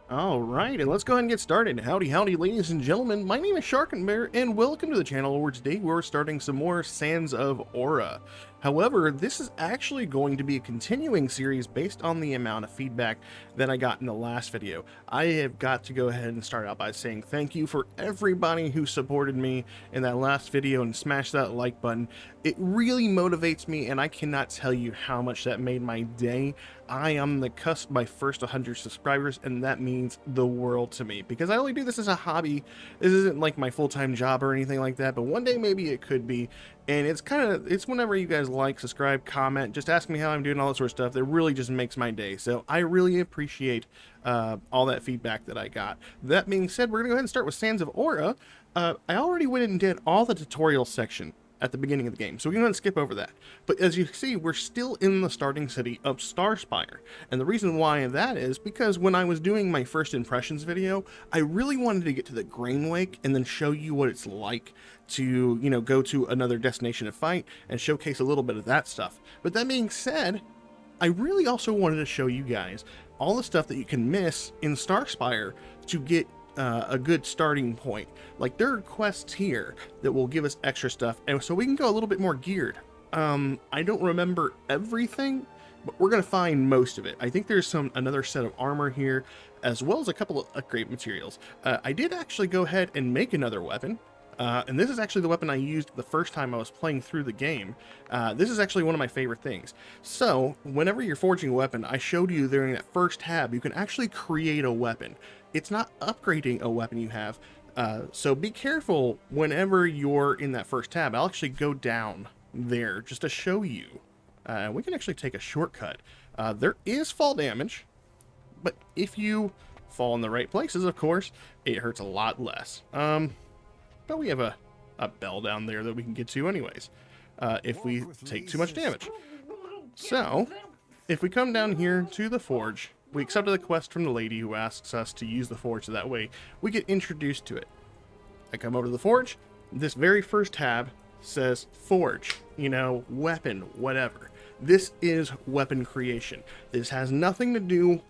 All right, and let's go ahead and get started. Howdy, howdy, ladies and gentlemen. My name is Sharkinbear, and welcome to the channel where today we're starting some more Sands of Aura. However, this is actually going to be a continuing series based on the amount of feedback that I got in the last video. I have got to go ahead and start out by saying thank you for everybody who supported me in that last video and smash that like button. It really motivates me, and I cannot tell you how much that made my day. I am on the cusp of my first 100 subscribers, and that means the world to me because I only do this as a hobby. This isn't like my full-time job or anything like that, but one day maybe it could be. And it's whenever you guys like, subscribe, comment, just ask me how I'm doing, all that sort of stuff. That really just makes my day. So I really appreciate all that feedback that I got. That being said, we're gonna go ahead and start with Sands of Aura. I already went and did all the tutorial section at the beginning of the game, so we can go ahead and skip over that. But as you see, we're still in the starting city of Starspire, and the reason why that is because when I was doing my first impressions video, I really wanted to get to the Grain Wake and then show you what it's like to, you know, go to another destination to fight and showcase a little bit of that stuff. But that being said, I really also wanted to show you guys all the stuff that you can miss in Starspire to get a good starting point. Like, there are quests here that will give us extra stuff, and so we can go a little bit more geared. I don't remember everything, but we're gonna find most of it. I think there's another set of armor here, as well as a couple of upgrade materials. I did actually go ahead and make another weapon. And this is actually the weapon I used the first time I was playing through the game. This is actually one of my favorite things. So, whenever you're forging a weapon, I showed you during that first tab, you can actually create a weapon. It's not upgrading a weapon you have, so be careful whenever you're in that first tab. I'll actually go down there just to show you. We can actually take a shortcut. There is fall damage, but if you fall in the right places, of course, it hurts a lot less. But we have a bell down there that we can get to anyways, if we take too much damage. So, if we come down here to the forge, we accepted the quest from the lady who asks us to use the forge, so that way we get introduced to it. I come over to the forge. This very first tab says forge, you know, weapon, whatever. This is weapon creation. This has nothing to do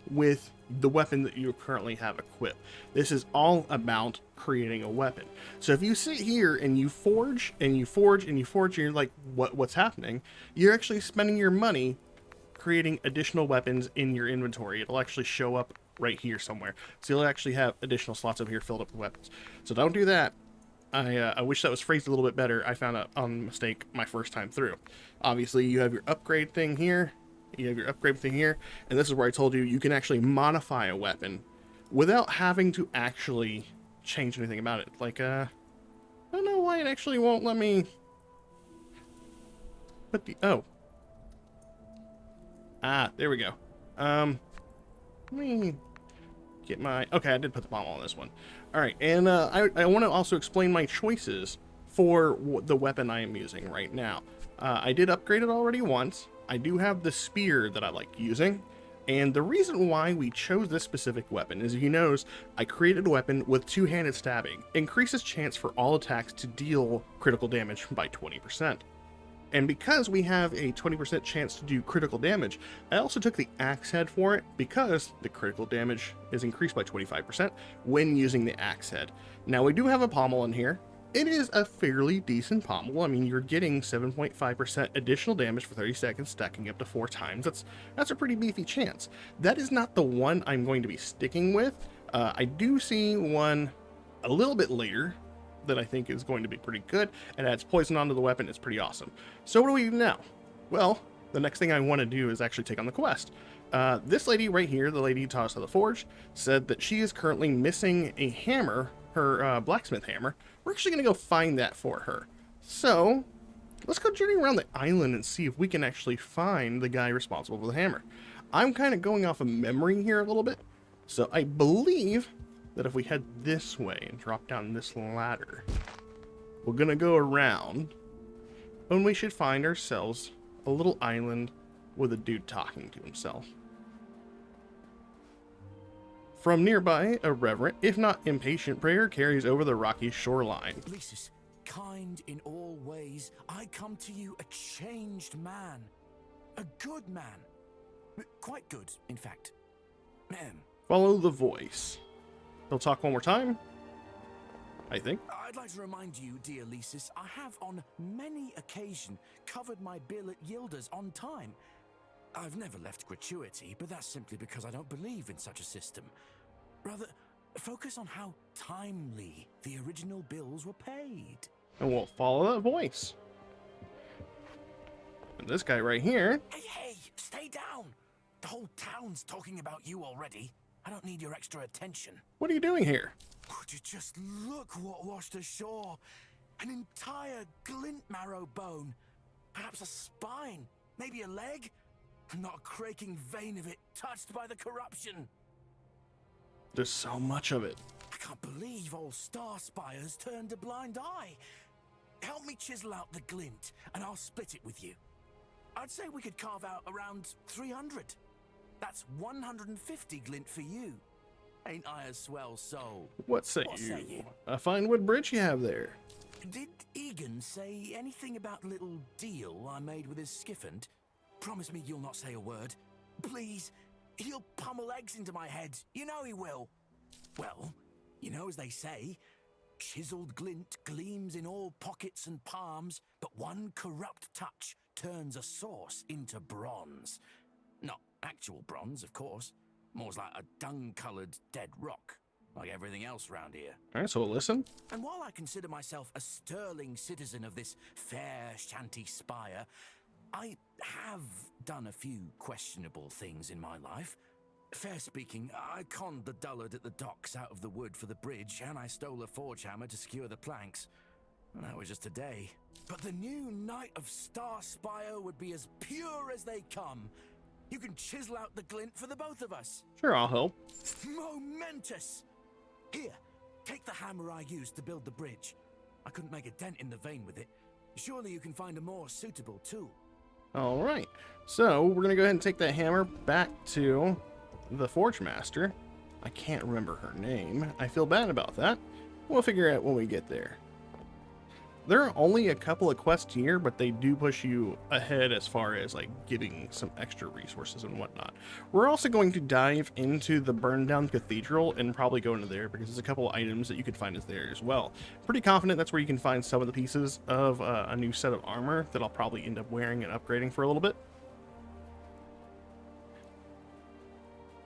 with the weapon that you currently have equipped. This is all about creating a weapon. So if you sit here and you forge and you forge and you forge, and you're like, what's happening? You're actually spending your money creating additional weapons in your inventory. It'll actually show up right here somewhere. So you'll actually have additional slots over here filled up with weapons. So don't do that. I wish that was phrased a little bit better. I found out on mistake my first time through. Obviously, you have your upgrade thing here. You have your upgrade thing here, and this is where I told you you can actually modify a weapon without having to actually change anything about it. Like, I don't know why it actually won't let me put the, oh. There we go. Let me get my, okay, I did put the pommel on this one. All right, and I want to also explain my choices for the weapon I am using right now. I did upgrade it already once. I do have the spear that I like using, and the reason why we chose this specific weapon is, you notice I created a weapon with two-handed stabbing. Increases chance for all attacks to deal critical damage by 20%. And because we have a 20% chance to do critical damage, I also took the axe head for it because the critical damage is increased by 25% when using the axe head. Now, we do have a pommel in here. It is a fairly decent pommel. I mean, you're getting 7.5% additional damage for 30 seconds, stacking up to 4 times. That's a pretty beefy chance. That is not the one I'm going to be sticking with. I do see one a little bit later that I think is going to be pretty good. It adds poison onto the weapon. It's pretty awesome. So what do we do now? Well, the next thing I want to do is actually take on the quest. This lady right here, the lady who taught us how to forge, said that she is currently missing a hammer, her blacksmith hammer. We're actually going to go find that for her. So, let's go journey around the island and see if we can actually find the guy responsible for the hammer. I'm kind of going off of memory here a little bit. So, I believe that if we head this way and drop down this ladder, we're going to go around, and we should find ourselves a little island with a dude talking to himself. From nearby, a reverent, if not impatient, prayer carries over the rocky shoreline. Lysis, kind in all ways, I come to you a changed man. A good man. Quite good, in fact. Follow the voice. He'll talk one more time, I think. I'd like to remind you, dear Lysis, I have on many occasions covered my bill at Yilda's on time. I've never left gratuity, but that's simply because I don't believe in such a system. Rather, focus on how timely the original bills were paid. And we'll follow that voice. And this guy right here. Hey, stay down. The whole town's talking about you already. I don't need your extra attention. What are you doing here? Would you just look what washed ashore? An entire glint marrow bone. Perhaps a spine. Maybe a leg. Not a creaking vein of it touched by the corruption. There's so much of it. I can't believe old Starspire's turned a blind eye. Help me chisel out the glint, and I'll split it with you. I'd say we could carve out around 300. That's 150 glint for you. Ain't I a swell soul? What say What you? say you? A fine wood bridge you have there. Did Egan say anything about the little deal I made with his skiffant? Promise me you'll not say a word. Please, he'll pummel eggs into my head. You know he will. Well, you know as they say, chiseled glint gleams in all pockets and palms, but one corrupt touch turns a source into bronze. Not actual bronze, of course. More's like a dung-coloured dead rock, like everything else round here. All right, so we'll listen. And while I consider myself a sterling citizen of this fair shanty spire, I have done a few questionable things in my life. Fair speaking, I conned the dullard at the docks out of the wood for the bridge, and I stole a forge hammer to secure the planks. And that was just today. But the new Knight of Starspire would be as pure as they come. You can chisel out the glint for the both of us. Sure, I'll help. Momentous! Here, take the hammer I used to build the bridge. I couldn't make a dent in the vein with it. Surely you can find a more suitable tool. All right, so we're gonna go ahead and take that hammer back to the Forge Master. I can't remember her name. I feel bad about that. We'll figure it out when we get there. There are only a couple of quests here, but they do push you ahead as far as like getting some extra resources and whatnot. We're also going to dive into the burned down cathedral and probably go into there because there's a couple of items that you can find is there as well. Pretty confident that's where you can find some of the pieces of a new set of armor that I'll probably end up wearing and upgrading for a little bit.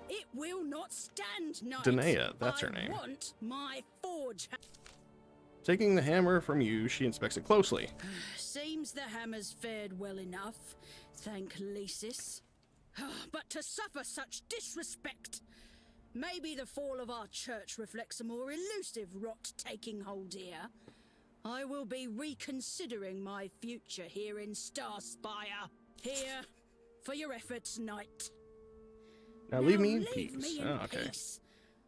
It will not stand, knight. Danaea, that's her name. I want my forge. Taking the hammer from you, she inspects it closely. Seems the hammer's fared well enough, thank Lysis. But to suffer such disrespect, maybe the fall of our church reflects a more elusive rot taking hold here. I will be reconsidering my future here in Starspire. Here, for your efforts, knight. Now leave me in leave peace. me in Okay. peace.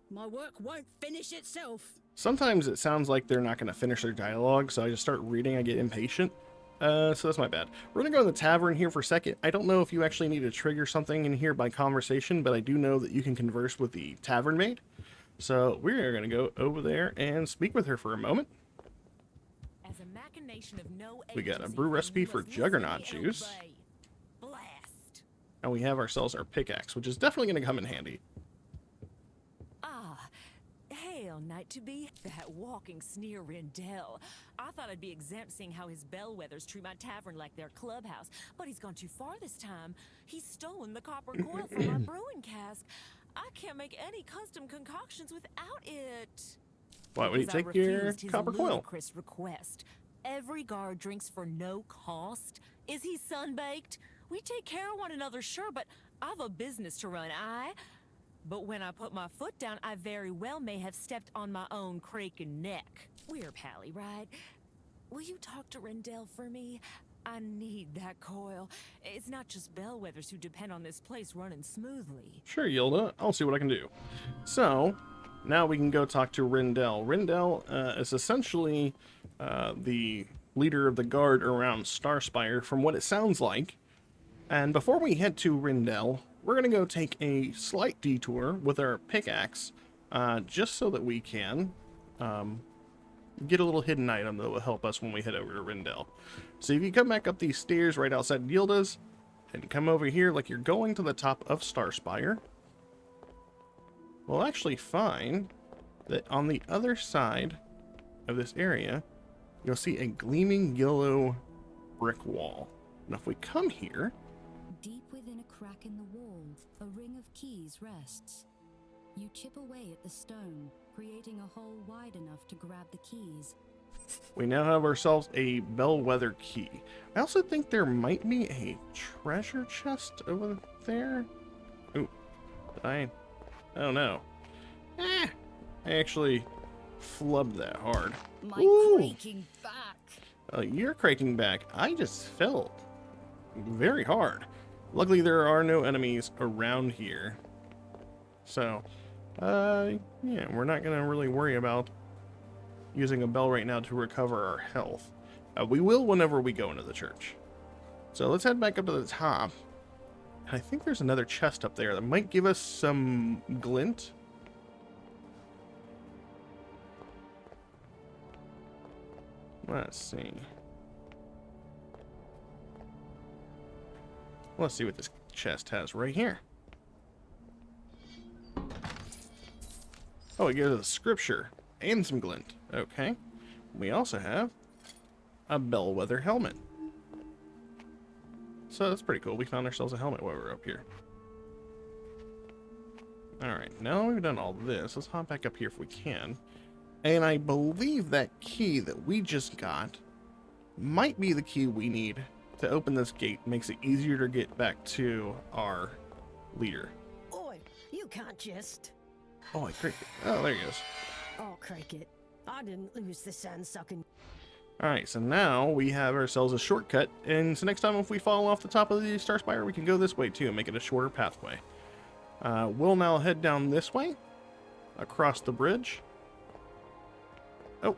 My work won't finish itself. Sometimes it sounds like they're not going to finish their dialogue, so I just start reading, I get impatient. So that's my bad. We're going to go to the tavern here for a second. I don't know if you actually need to trigger something in here by conversation, but I do know that you can converse with the tavern maid. So we're going to go over there and speak with her for a moment. As a machination of no We got a agency, brew recipe you for must listen juggernaut and juice. obey. Blast. And we have ourselves our pickaxe, which is definitely going to come in handy. Ah, hail, knight to be, that walking sneer Rendell. I thought I'd be exempt seeing how his bellwethers treat my tavern like their clubhouse, but he's gone too far this time. He's stolen the copper coil from my brewing cask. I can't make any custom concoctions without it. Why would he Because I take your refused his copper coil? ludicrous request. Every guard drinks for no cost. Is he sunbaked? We take care of one another, sure, but I've a business to run, But when I put my foot down, I very well may have stepped on my own creaking neck. We're pally, right? Will you talk to Rendell for me? I need that coil. It's not just bellwethers who depend on this place running smoothly. Sure, Yilda. I'll see what I can do. So, now we can go talk to Rendell. Rendell is essentially the leader of the guard around Starspire, from what it sounds like. And before we head to Rendell, we're going to go take a slight detour with our pickaxe, just so that we can get a little hidden item that will help us when we head over to Rendell. So if you come back up these stairs right outside Yilda's, and come over here like you're going to the top of Starspire, we'll actually find that on the other side of this area, you'll see a gleaming yellow brick wall. And if we come here, Deep within a crack in the wall, a ring of keys rests. You chip away at the stone, creating a hole wide enough to grab the keys. we now have ourselves a bellwether key. I also think there might be a treasure chest over there. Ooh, I don't know. I actually flubbed that hard. My Ooh. creaking back. You're craking back. I just fell very hard. Luckily, there are no enemies around here. So, yeah, we're not going to really worry about using a bell right now to recover our health. We will whenever we go into the church. So let's head back up to the top. I think there's another chest up there that might give us some glint. Let's see. Let's see what this chest has right here. Oh, it gives us a scripture and some glint. Okay. We also have a bellwether helmet. So that's pretty cool. We found ourselves a helmet while we were up here. Alright, now that we've done all this, let's hop back up here if we can. And I believe that key that we just got might be the key we need to open this gate. Makes it easier to get back to our leader. Oi, you can't just. Oh, I cricket. Oh, there he goes. Oh, cricket. I didn't lose the sand-sucking. Alright, so now we have ourselves a shortcut. And so next time if we fall off the top of the Starspire, we can go this way too and make it a shorter pathway. We'll now head down this way, across the bridge. Oh,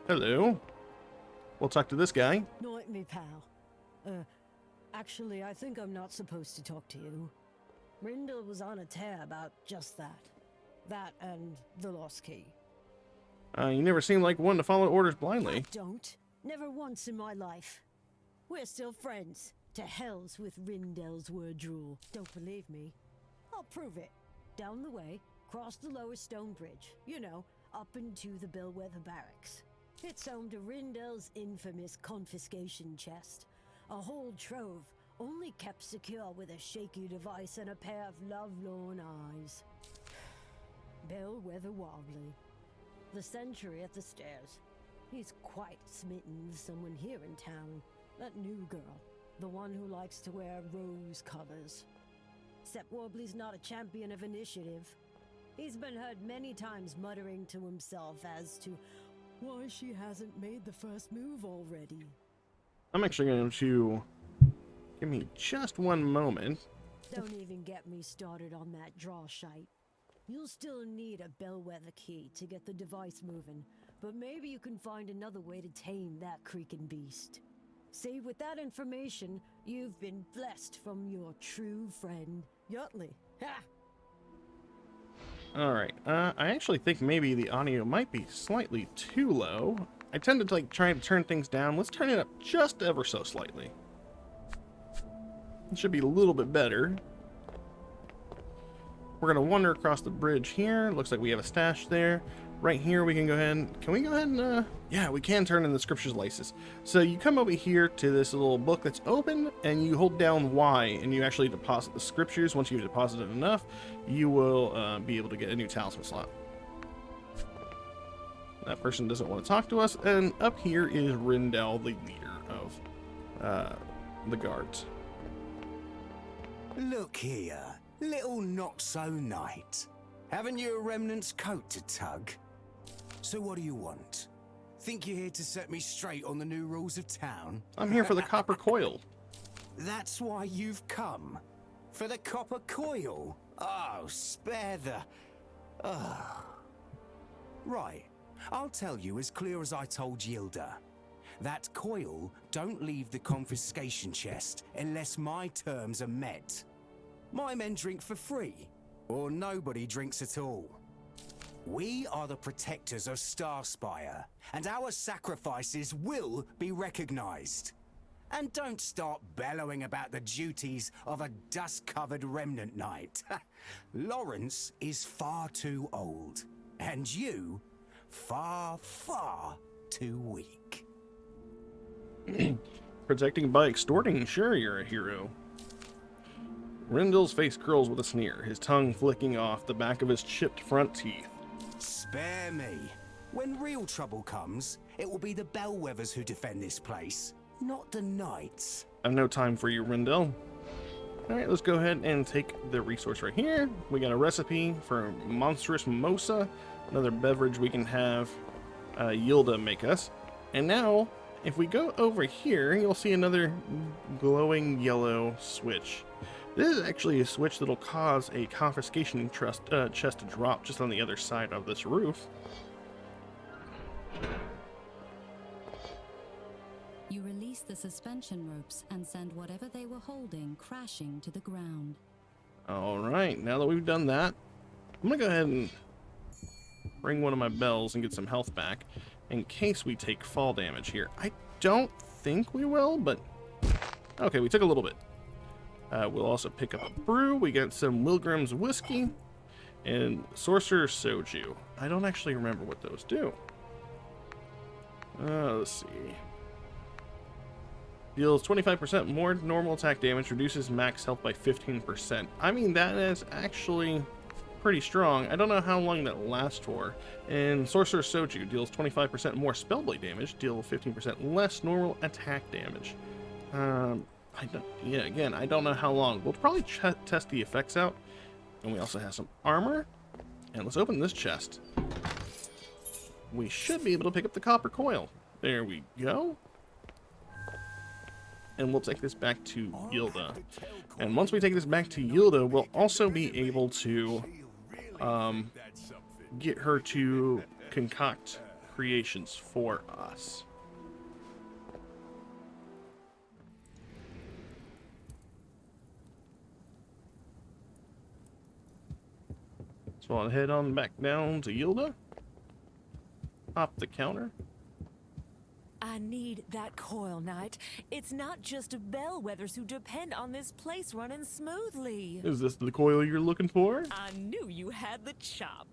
hello. We'll talk to this guy. Night, me pal. Actually, I think I'm not supposed to talk to you. Rendell was on a tear about just that. That and the lost key. You never seem like one to follow orders blindly. I don't. Never once in my life. We're still friends. To hells with Rendell's word drool. Don't believe me? I'll prove it. Down the way, cross the lower stone bridge. You know, up into the Bellwether Barracks. It's home to Rendell's infamous confiscation chest. A whole trove, only kept secure with a shaky device and a pair of lovelorn eyes. Bellwether Wobbly. The sentry at the stairs. He's quite smitten with someone here in town. That new girl. The one who likes to wear rose colors. Except Wobbly's not a champion of initiative. He's been heard many times muttering to himself as to why she hasn't made the first move already. I'm actually going to give me just one moment. Don't even get me started on that draw shite. You'll still need a bellwether key to get the device moving, but maybe you can find another way to tame that creaking beast. See, with that information, you've been blessed from your true friend, Yutley. Ha! Alright, I actually think maybe the audio might be slightly too low. I tend to try to turn things down. Let's turn it up just ever so slightly. It should be a little bit better. We're going to wander across the bridge here. Looks like we have a stash there. Right here we can go ahead and... Can we go ahead and... Yeah, we can turn in the scriptures laces. So you come over here to this little book that's open, and you hold down Y, and you actually deposit the scriptures. Once you've deposited enough, you will be able to get a new talisman slot. That person doesn't want to talk to us. And up here is Rendell, the leader of the guards. Look here, little not-so-knight. Haven't you a remnant's coat to tug? So what do you want? Think you're here to set me straight on the new rules of town? I'm here for the copper coil. That's why you've come? For the copper coil? Oh, spare the... Oh. Right, I'll tell you as clear as I told Yilda. That coil don't leave the confiscation chest unless my terms are met. My men drink for free, or nobody drinks at all. We are the protectors of Starspire, and our sacrifices will be recognized. And don't start bellowing about the duties of a dust-covered remnant knight. Lawrence is far too old, and you far, far too weak. Protecting by extorting? Sure, you're a hero. Rendell's face curls with a sneer, his tongue flicking off the back of his chipped front teeth. Spare me. When real trouble comes, it will be the bellwethers who defend this place, not the knights. I have no time for you, Rendell. Alright, let's go ahead and take the resource right here. We got a recipe for monstrous mimosa, another beverage we can have Yilda make us. And now, if we go over here, you'll see another glowing yellow switch. This is actually a switch that'll cause a confiscation chest to drop just on the other side of this roof. You release the suspension ropes and send whatever they were holding crashing to the ground. Alright, now that we've done that, I'm gonna go ahead and ring one of my bells and get some health back in case we take fall damage here. I don't think we will, but okay, we took a little bit. We'll also pick up a brew. We got some Wilgrim's whiskey and Sorcerer's soju. I don't actually remember what those do. Let's see. Deals 25% more normal attack damage, reduces max health by 15%. I mean, that is actually pretty strong. I don't know how long that lasts for. And Sorcerer's soju deals 25% more spellblade damage, deal 15% less normal attack damage. Again, I don't know how long. We'll probably test the effects out. And we also have some armor. And let's open this chest. We should be able to pick up the copper coil. There we go. And we'll take this back to Yilda. And once we take this back to Yilda, we'll also be able to get her to concoct creations for us. So I'll head on back down to Yilda. Pop the counter. I need that coil, Knight. It's not just bellwethers who depend on this place running smoothly. Is this the coil you're looking for? I knew you had the chop.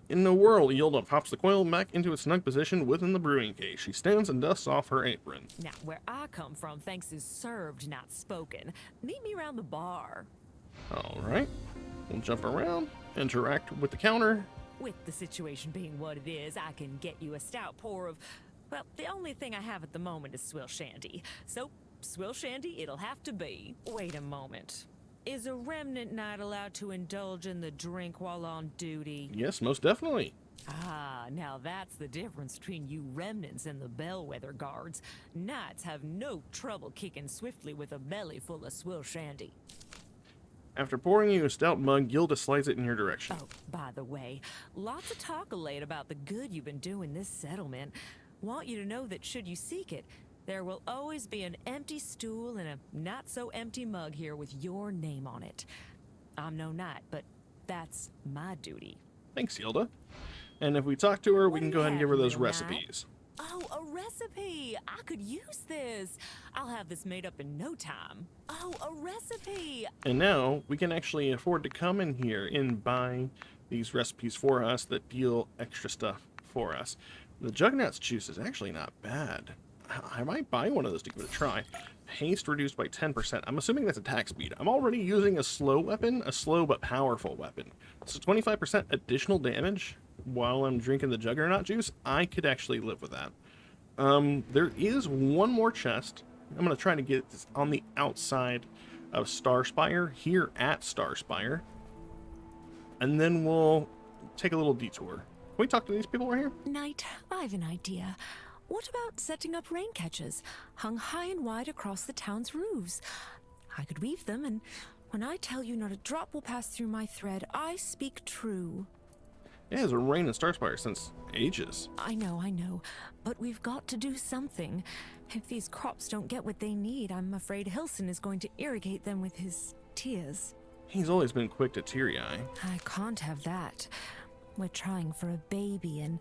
In the whirl, Yilda pops the coil back into its snug position within the brewing case. She stands and dusts off her apron. Now, where I come from, thanks is served, not spoken. Meet me around the bar. Alright. We'll jump around, interact with the counter. With the situation being what it is, I can get you a stout pour of... Well, the only thing I have at the moment is swill shandy. So, swill shandy it'll have to be. Wait a moment. Is a remnant knight allowed to indulge in the drink while on duty? Yes, most definitely. Ah, now that's the difference between you remnants and the bellwether guards. Knights have no trouble kicking swiftly with a belly full of swill shandy. After pouring you a stout mug, Yilda slides it in your direction. Oh, by the way, lots of talk late about the good you've been doing this settlement. Want you to know that should you seek it, there will always be an empty stool and a not-so-empty mug here with your name on it. I'm no knight, but that's my duty. Thanks, Yilda. And if we talk to her, we can go ahead and give her those recipes. Oh, a recipe! I could use this. I'll have this made up in no time. Oh, a recipe! And now, we can actually afford to come in here and buy these recipes for us that deal extra stuff for us. The Juggernaut's juice is actually not bad. I might buy one of those to give it a try. Haste reduced by 10%. I'm assuming that's attack speed. I'm already using a slow weapon, a slow but powerful weapon. So 25% additional damage while I'm drinking the Juggernaut juice, I could actually live with that. There is one more chest. I'm going to try to get this on the outside of Starspire, here at Starspire. And then we'll take a little detour. Can we talk to these people right here? Knight, I've an idea. What about setting up rain catches, hung high and wide across the town's roofs? I could weave them, and when I tell you not a drop will pass through my thread, I speak true. Yeah, there's a rain in Starspire since ages. I know, but we've got to do something. If these crops don't get what they need, I'm afraid Hilson is going to irrigate them with his tears. He's always been quick to teary-eye. I can't have that. We're trying for a baby and,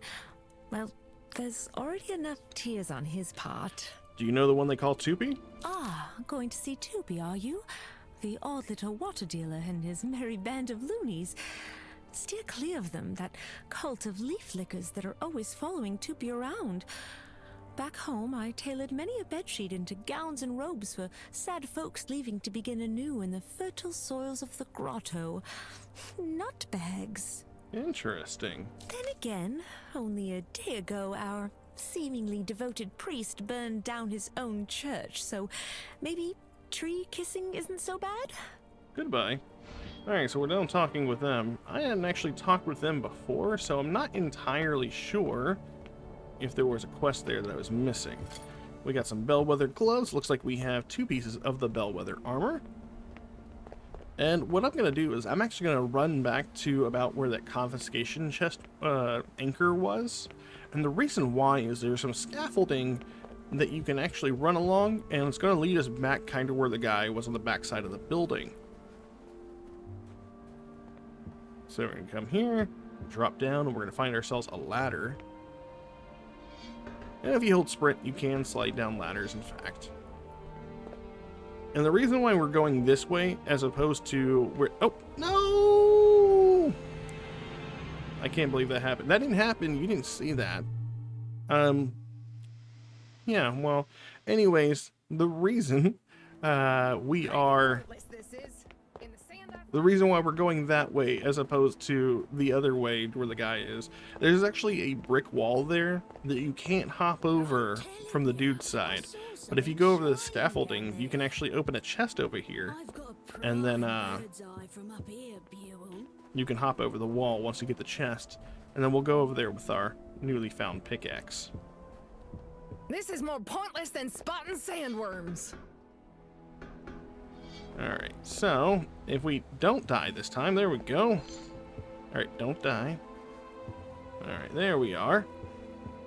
well, there's already enough tears on his part. Do you know the one they call Tupi? Ah, going to see Tupi, are you? The odd little water dealer and his merry band of loonies. Steer clear of them, that cult of leaf lickers that are always following Tupi around. Back home, I tailored many a bedsheet into gowns and robes for sad folks leaving to begin anew in the fertile soils of the grotto. Nut bags. Interesting. Then again, only a day ago, our seemingly devoted priest burned down his own church, so maybe tree kissing isn't so bad? Goodbye. Alright, so we're done talking with them. I hadn't actually talked with them before, so I'm not entirely sure if there was a quest there that I was missing. We got some bellwether gloves. Looks like we have 2 pieces of the bellwether armor. And what I'm going to do is I'm actually going to run back to about where that confiscation chest anchor was. And the reason why is there's some scaffolding that you can actually run along, and it's going to lead us back kind of where the guy was on the back side of the building. So we're going to come here, drop down, and we're going to find ourselves a ladder. And if you hold sprint, you can slide down ladders, in fact. And the reason why we're going this way, as opposed to where... Oh, no! I can't believe that happened. That didn't happen. You didn't see that. Yeah, well, anyways, the reason we are... The reason why we're going that way as opposed to the other way where the guy is, there's actually a brick wall there that you can't hop over from the dude's side. But if you go over the scaffolding, you can actually open a chest over here, and then you can hop over the wall once you get the chest, and then we'll go over there with our newly found pickaxe. This is more pointless than spotting sandworms. Alright, so if we don't die this time, there we go. Alright, don't die. Alright, there we are.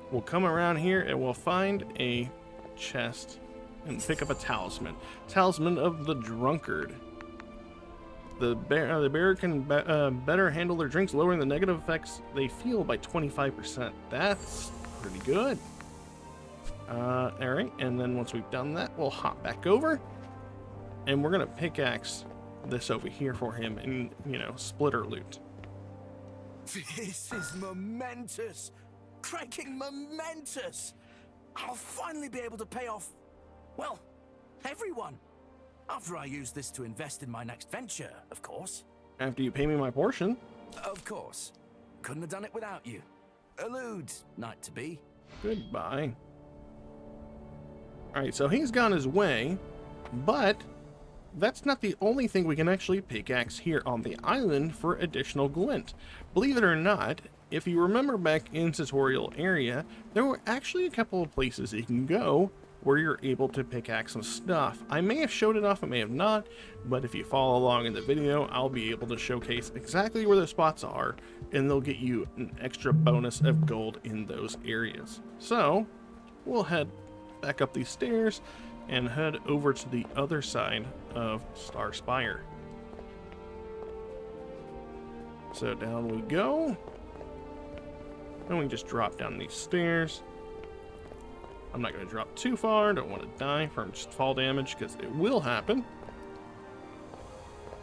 We'll come around here and we'll find a chest and pick up a talisman. Talisman of the Drunkard. The bearer can better handle their drinks, lowering the negative effects they feel by 25%. That's pretty good. Alright, and then once we've done that, we'll hop back over. And we're going to pickaxe this over here for him and, you know, split our loot. This is momentous. Cracking momentous. I'll finally be able to pay off, well, everyone. After I use this to invest in my next venture, of course. After you pay me my portion. Of course. Couldn't have done it without you. Elude, night to be. Goodbye. Alright, so he's gone his way, but that's not the only thing we can actually pickaxe here on the island for additional glint. Believe it or not, if you remember back in tutorial area, there were actually a couple of places you can go where you're able to pickaxe some stuff. I may have showed it off, I may have not, but if you follow along in the video, I'll be able to showcase exactly where those spots are, and they'll get you an extra bonus of gold in those areas. So, we'll head back up these stairs and head over to the other side of Starspire. So down we go. And we just drop down these stairs. I'm not going to drop too far. Don't want to die from just fall damage because it will happen.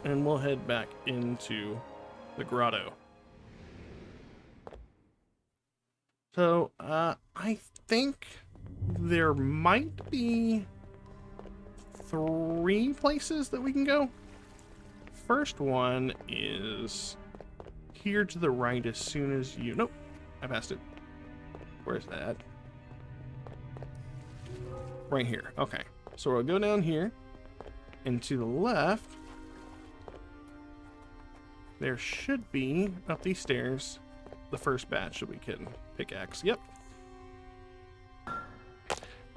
And we'll head back into the grotto. So, I think there might be 3 places that we can go. First one is here to the right as soon as you... Nope, I passed it. Where's that? Right here. Okay, so we'll go down here, and to the left, there should be, up these stairs, the first batch that we can pickaxe. Yep.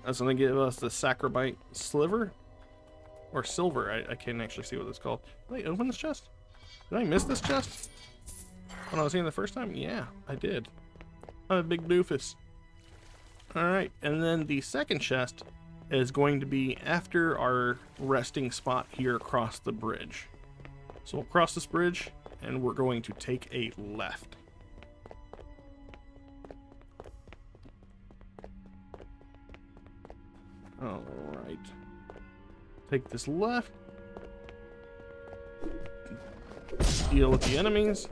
That's going to give us the Sacrobite Sliver. Or Silver. I can't actually see what it's called. Did I open this chest? Did I miss this chest? When I was here the first time? Yeah, I did. I'm a big doofus. Alright, and then the second chest is going to be after our resting spot here across the bridge. So we'll cross this bridge, and we're going to take a left. Alright. Take this left. Deal with the enemies.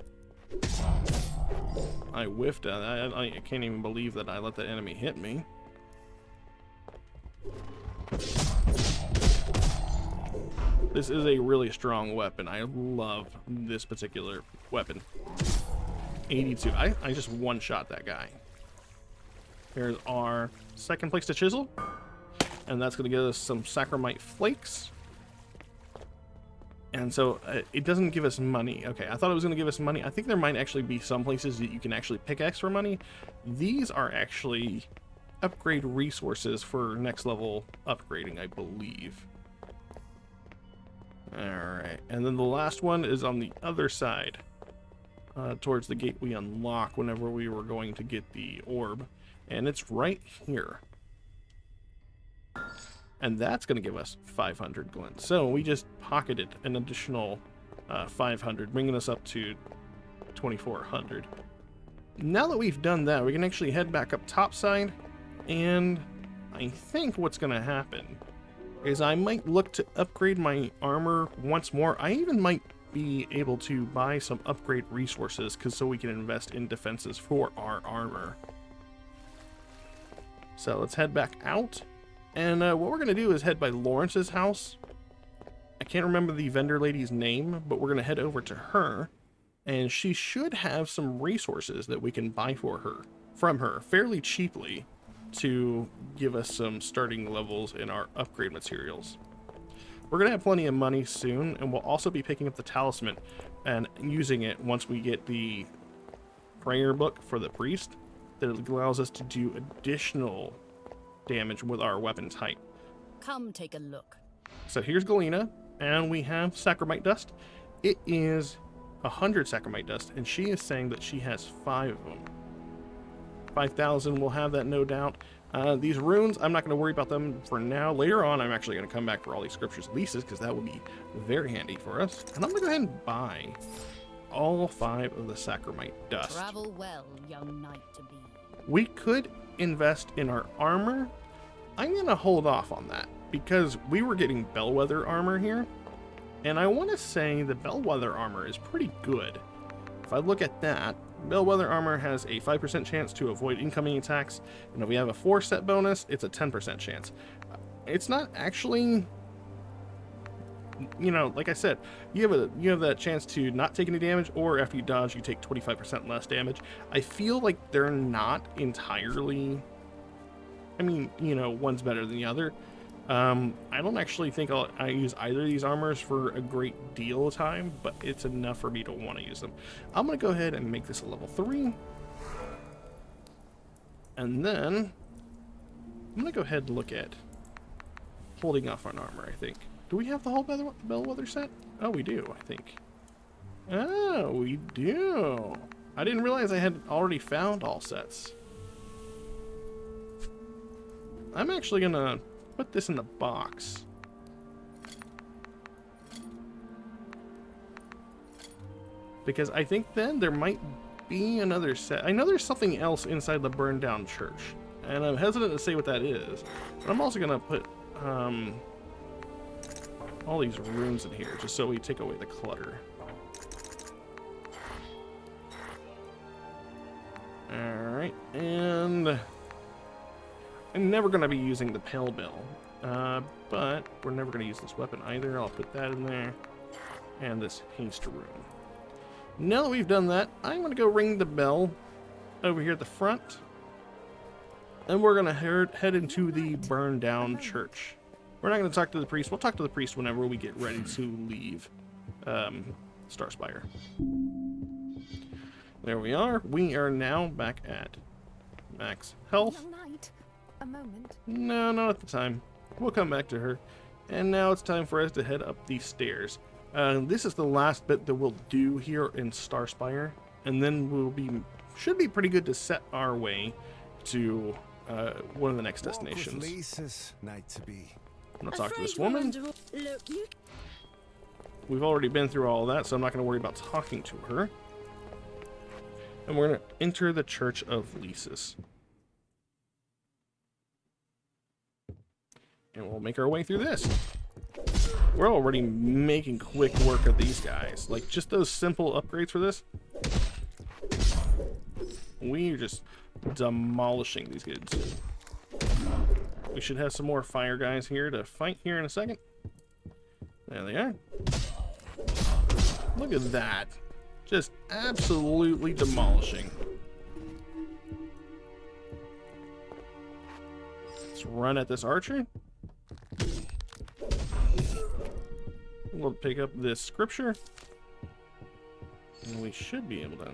I whiffed. I can't even believe that I let the enemy hit me. This is a really strong weapon. I love this particular weapon. 82. I just one-shot that guy. Here's our second place to chisel. And that's going to give us some sacramite flakes. And so it doesn't give us money. Okay, I thought it was going to give us money. I think there might actually be some places that you can actually pickaxe for money. These are actually upgrade resources for next level upgrading, I believe. Alright, and then the last one is on the other side. Towards the gate we unlock whenever we were going to get the orb. And it's right here. And that's going to give us 500 glint. So we just pocketed an additional 500, bringing us up to 2,400. Now that we've done that, we can actually head back up topside. And I think what's going to happen is I might look to upgrade my armor once more. I even might be able to buy some upgrade resources so we can invest in defenses for our armor. So let's head back out. And what we're going to do is head by Lawrence's house. I can't remember the vendor lady's name, but we're going to head over to her. And she should have some resources that we can buy from her fairly cheaply to give us some starting levels in our upgrade materials. We're going to have plenty of money soon, and we'll also be picking up the talisman and using it once we get the prayer book for the priest that allows us to do additional damage with our weapon type. Come take a look. So here's Galena, and we have sacramite dust. It is 100 sacramite dust, and she is saying that she has 5 of them. 5,000, we'll have that no doubt. These runes, I'm not going to worry about them for now. Later on, I'm actually going to come back for all these scriptures leases, because that will be very handy for us. And I'm going to go ahead and buy all 5 of the sacramite dust. Travel well, young knight to be. We could invest in our armor. I'm going to hold off on that because we were getting bellwether armor here. And I want to say the bellwether armor is pretty good. If I look at that, bellwether armor has a 5% chance to avoid incoming attacks. And if we have a 4-set bonus, it's a 10% chance. It's not actually, you know, like I said, you have that chance to not take any damage, or after you dodge, you take 25% less damage. I feel like they're not entirely, I mean, you know, one's better than the other. I don't actually think I use either of these armors for a great deal of time, but it's enough for me to want to use them. I'm going to go ahead and make this a level 3. And then I'm going to go ahead and look at holding off on armor, I think. Do we have the whole bellwether set? Oh, we do, I think. Oh, we do. I didn't realize I had already found all sets. I'm actually going to put this in the box. Because I think then there might be another set. I know there's something else inside the burned down church. And I'm hesitant to say what that is. But I'm also going to put all these runes in here just so we take away the clutter. Alright, and I'm never going to be using the Pale Bill, but we're never going to use this weapon either. I'll put that in there, and this haste rune. Now that we've done that, I'm going to go ring the bell over here at the front, and we're going to head into the burned down church. We're not going to talk to the priest. We'll talk to the priest whenever we get ready to leave Starspire. There we are. We are now back at max health. Young knight, a moment. No, not at the time. We'll come back to her. And now it's time for us to head up these stairs. This is the last bit that we'll do here in Starspire. And then should be pretty good to set our way to one of the next destinations. Night to be. I'm going to talk to this woman. Look, you... We've already been through all of that, so I'm not going to worry about talking to her. And we're going to enter the Church of Lysis. And we'll make our way through this. We're already making quick work of these guys. Like, just those simple upgrades for this. We're just demolishing these kids. We should have some more fire guys here to fight here in a second. There they are. Look at that. Just absolutely demolishing. Let's run at this archer. We'll pick up this scripture. And we should be able to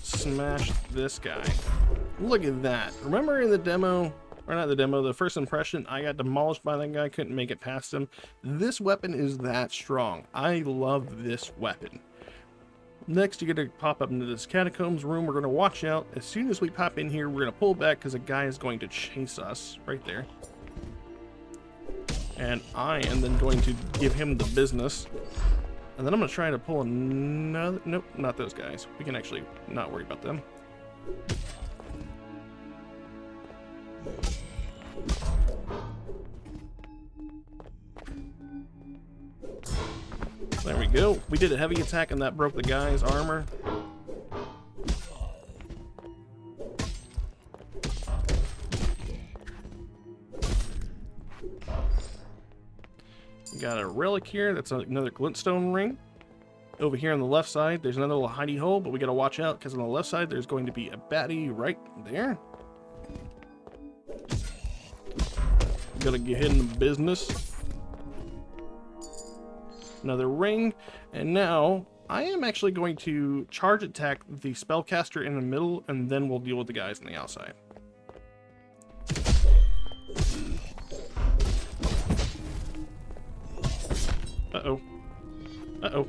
smash this guy. Look at that. Remember in the demo, or not the demo, the first impression, I got demolished by that guy, couldn't make it past him. This weapon is that strong. I love this weapon. Next, you're going to pop up into this catacombs room. We're going to watch out. As soon as we pop in here, we're going to pull back because a guy is going to chase us right there. And I am then going to give him the business. And then I'm going to try to pull another... Nope, not those guys. We can actually not worry about them. There we go. We did a heavy attack and that broke the guy's armor. We got a relic here. That's another glintstone ring. Over here on the left side, there's another little hidey hole, but we gotta watch out because on the left side, there's going to be a baddie right there. Gotta get in the business. Another ring, and now I am actually going to charge attack the spellcaster in the middle, and then we'll deal with the guys on the outside. Uh-oh. Uh-oh.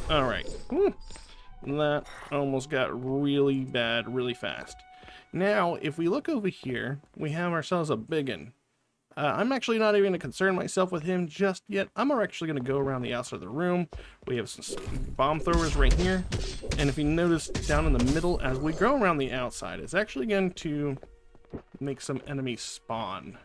Alright. That almost got really bad really fast. Now, if we look over here, we have ourselves a biggin. I'm actually not even going to concern myself with him just yet. I'm actually going to go around the outside of the room. We have some bomb throwers right here. And if you notice down in the middle, as we go around the outside, it's actually going to make some enemies spawn.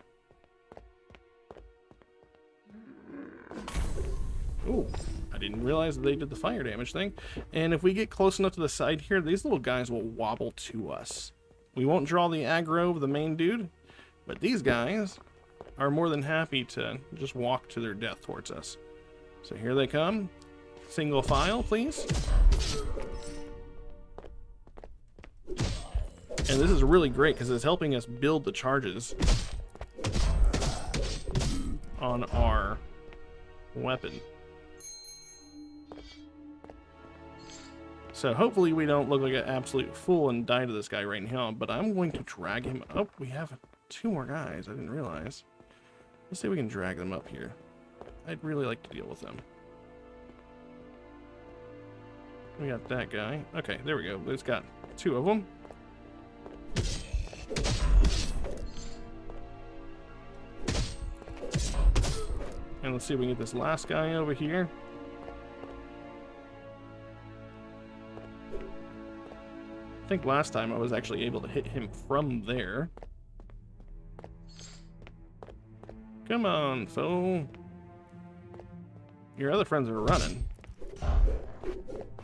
Ooh, I didn't realize they did the fire damage thing. And if we get close enough to the side here, these little guys will wobble to us. We won't draw the aggro of the main dude, but these guys are more than happy to just walk to their death towards us. So here they come. Single file, please. And this is really great because it's helping us build the charges on our weapon. So hopefully we don't look like an absolute fool and die to this guy right now, but I'm going to drag him up. We have 2 more guys. I didn't realize. Let's see if we can drag them up here. I'd really like to deal with them. We got that guy. Okay, there we go. It's got 2 of them. And let's see if we can get this last guy over here. I think last time I was actually able to hit him from there. Come on, foe. Your other friends are running.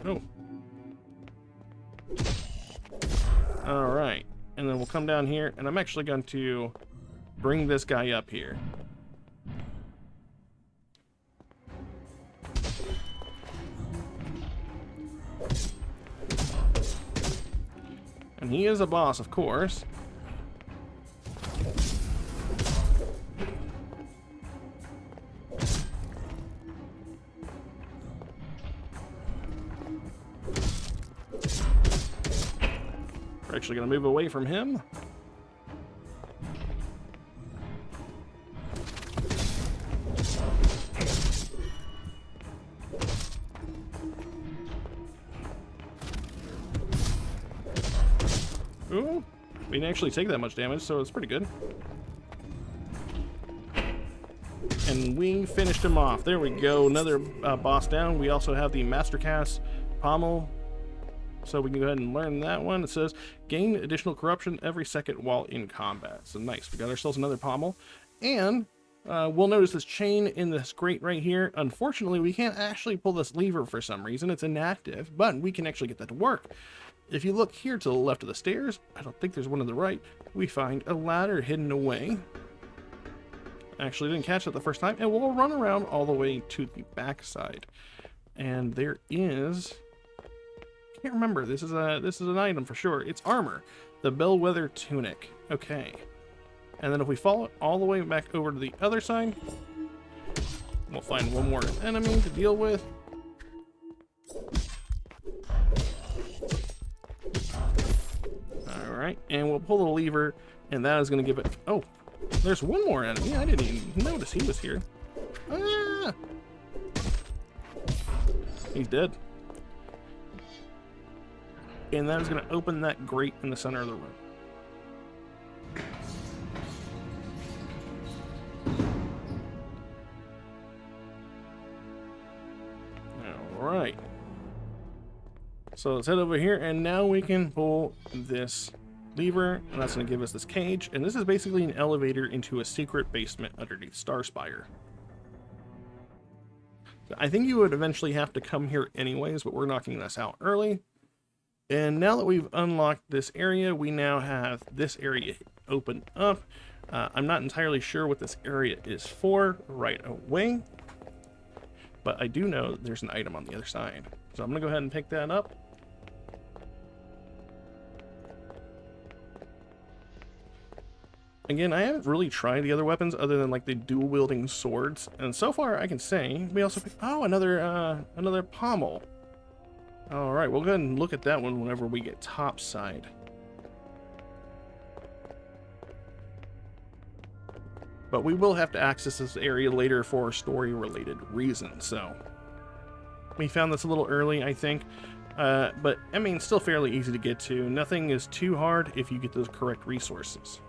Oh. Alright. And then we'll come down here, and I'm actually going to bring this guy up here. And he is a boss, of course. We're actually going to move away from him. Ooh, we didn't actually take that much damage, so it's pretty good. And we finished him off. There we go, another boss down. We also have the Master Cast pommel. So we can go ahead and learn that one. It says gain additional corruption every second while in combat. So nice. We got ourselves another pommel. And we'll notice this chain in this grate right here. Unfortunately, we can't actually pull this lever for some reason. It's inactive, but we can actually get that to work. If you look here to the left of the stairs, I don't think there's one to the right, we find a ladder hidden away. Actually didn't catch it the first time, and we'll run around all the way to the back side. And there is... can't remember. This is an item for sure. It's armor. The Bellwether Tunic. Okay. And then if we follow all the way back over to the other side, we'll find one more enemy to deal with. Alright, and we'll pull the lever, and that is going to give it... oh, there's one more enemy. I didn't even notice he was here. Ah! He's dead. And that is going to open that grate in the center of the room. Alright. So let's head over here, and now we can pull this lever, and that's going to give us this cage. And this is basically an elevator into a secret basement underneath Starspire. So I think you would eventually have to come here anyways, but we're knocking this out early. And now that we've unlocked this area, we now have this area open up. I'm not entirely sure what this area is for right away, but I do know that there's an item on the other side. So I'm going to go ahead and pick that up. Again, I haven't really tried the other weapons other than like the dual-wielding swords, and so far I can say we also picked, oh, another pommel. All right, we'll go ahead and look at that one whenever we get topside. But we will have to access this area later for story-related reasons, so we found this a little early, I think. But I mean, still fairly easy to get to. Nothing is too hard if you get those correct resources.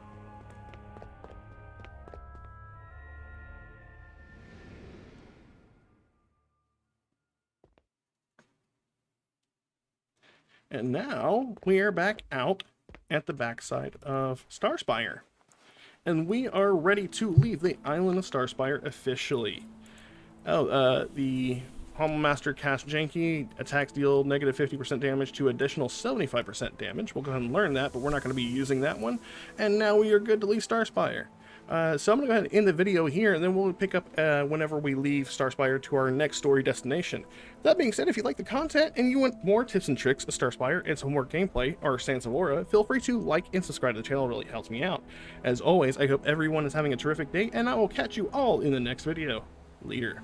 And now we are back out at the backside of Starspire. And we are ready to leave the island of Starspire officially. Oh, the Pommel Master cast Janky. Attacks deal negative 50% damage to additional 75% damage. We'll go ahead and learn that, but we're not going to be using that one. And now we are good to leave Starspire. So I'm going to go ahead and end the video here, and then we'll pick up whenever we leave Starspire to our next story destination. That being said, if you like the content and you want more tips and tricks of Starspire and some more gameplay or Sands of Aura, feel free to like and subscribe to the channel. It really helps me out. As always, I hope everyone is having a terrific day, and I will catch you all in the next video. Later.